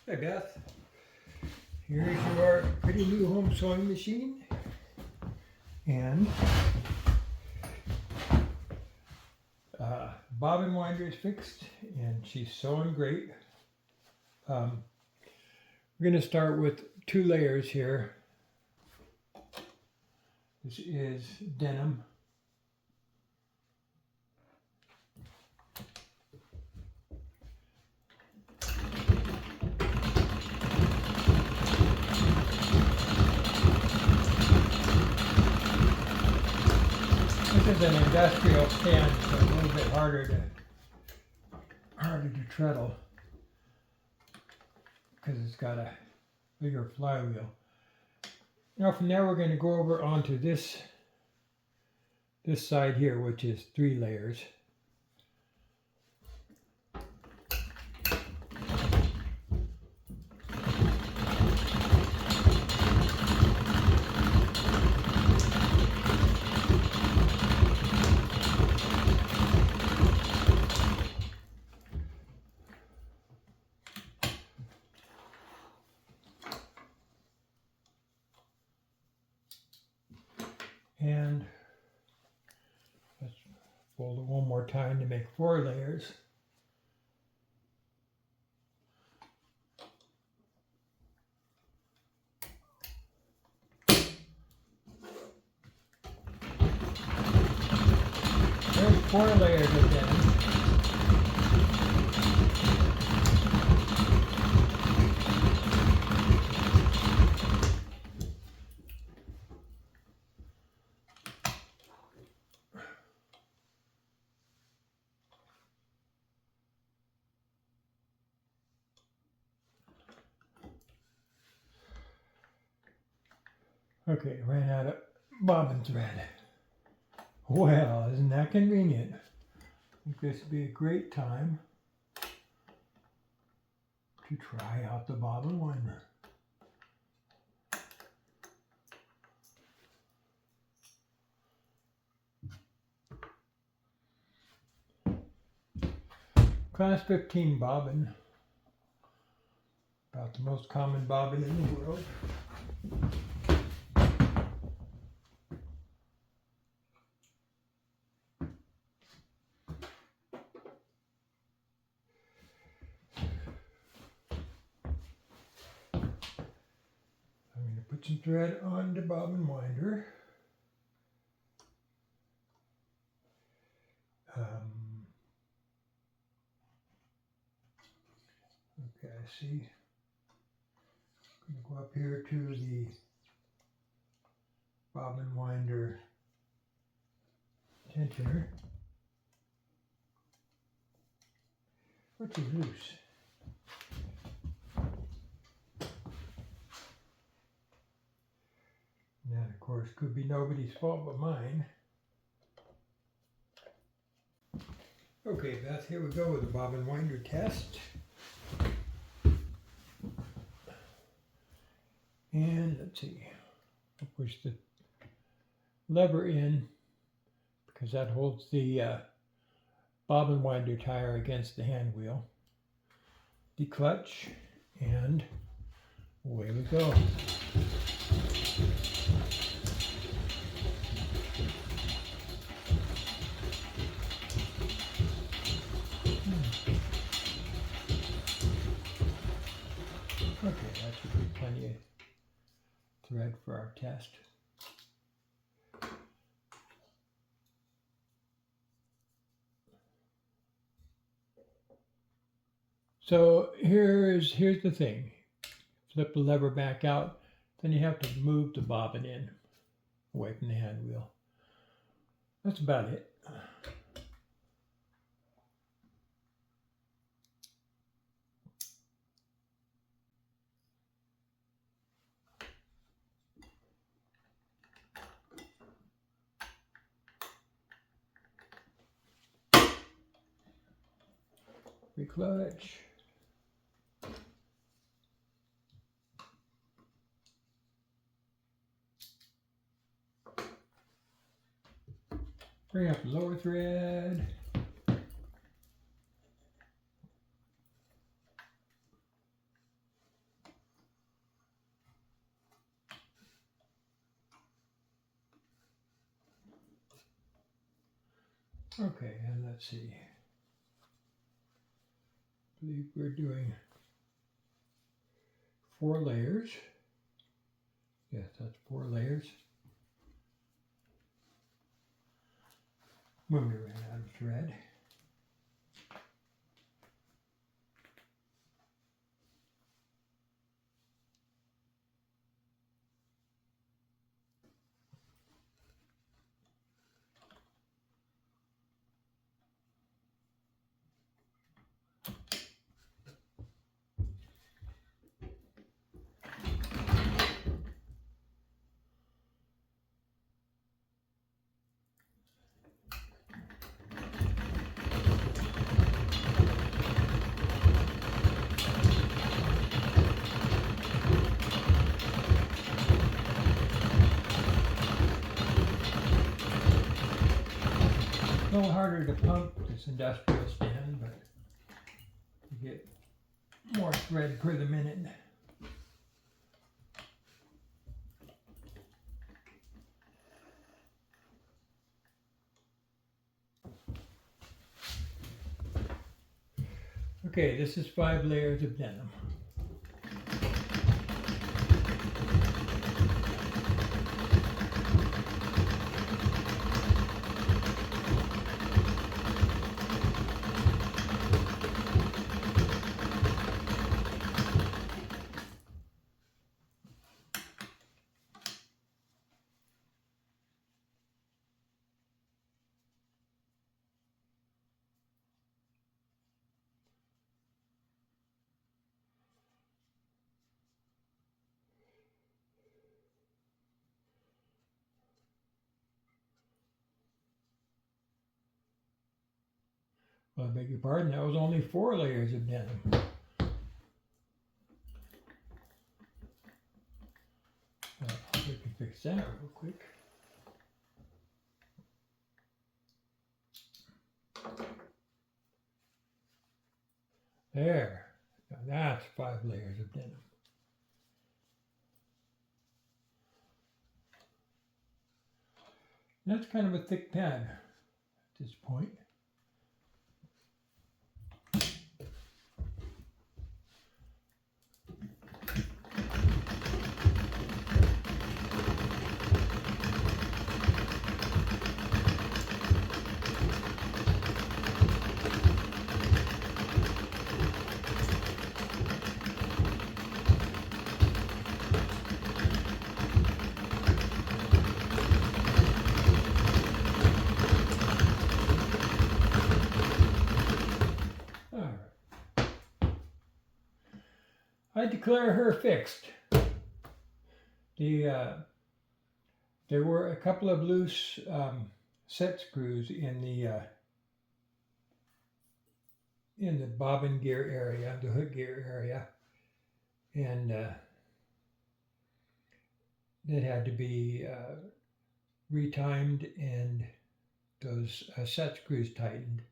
Hi Beth, here's your pretty new home sewing machine, and bobbin winder is fixed and she's sewing great. We're going to start with 2 layers here. This is denim. This is an industrial stand, so a little bit harder to treadle because it's got a bigger flywheel. Now from there we're going to go over onto this side here, which is 3 layers. And let's fold it one more time to make 4 layers. There's 4 layers of denim. Okay, ran out of bobbin thread. Well, isn't that convenient? I think this would be a great time to try out the bobbin winder. Class 15 bobbin, about the most common bobbin in the world. I'm going to put some thread on the bobbin winder. Okay, I see. I'm going to go up here to the bobbin winder tensioner, which is loose. And that, of course, could be nobody's fault but mine. Okay, Beth, here we go with the bobbin winder test. And let's see, I'll push the lever in because that holds the bobbin winder tire against the hand wheel. The clutch, and away we go. Okay, that should be plenty of thread for our test. So here's the thing. Flip the lever back out, then you have to move the bobbin in away from the hand wheel. That's about it. Reclutch. Bring up the lower thread. Okay, and let's see. I believe we're doing 4 layers. Yes, that's 4 layers. When we ran out of thread. A little harder to pump this industrial stand, but you get more thread per the minute. Okay, this is 5 layers of denim. Well, I beg your pardon, that was only 4 layers of denim. We can fix that real quick. There. Now that's 5 layers of denim. That's kind of a thick pad at this point. I declare her fixed. There were a couple of loose set screws in the bobbin gear area, the hook gear area, and it had to be retimed and those set screws tightened.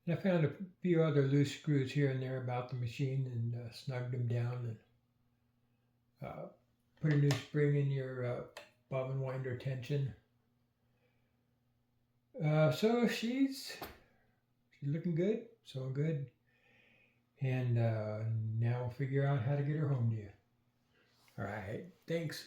I found a few other loose screws here and there about the machine and snugged them down and put a new spring in your bobbin winder tension. So she's looking good, so good. And now we'll figure out how to get her home to you. All right, thanks.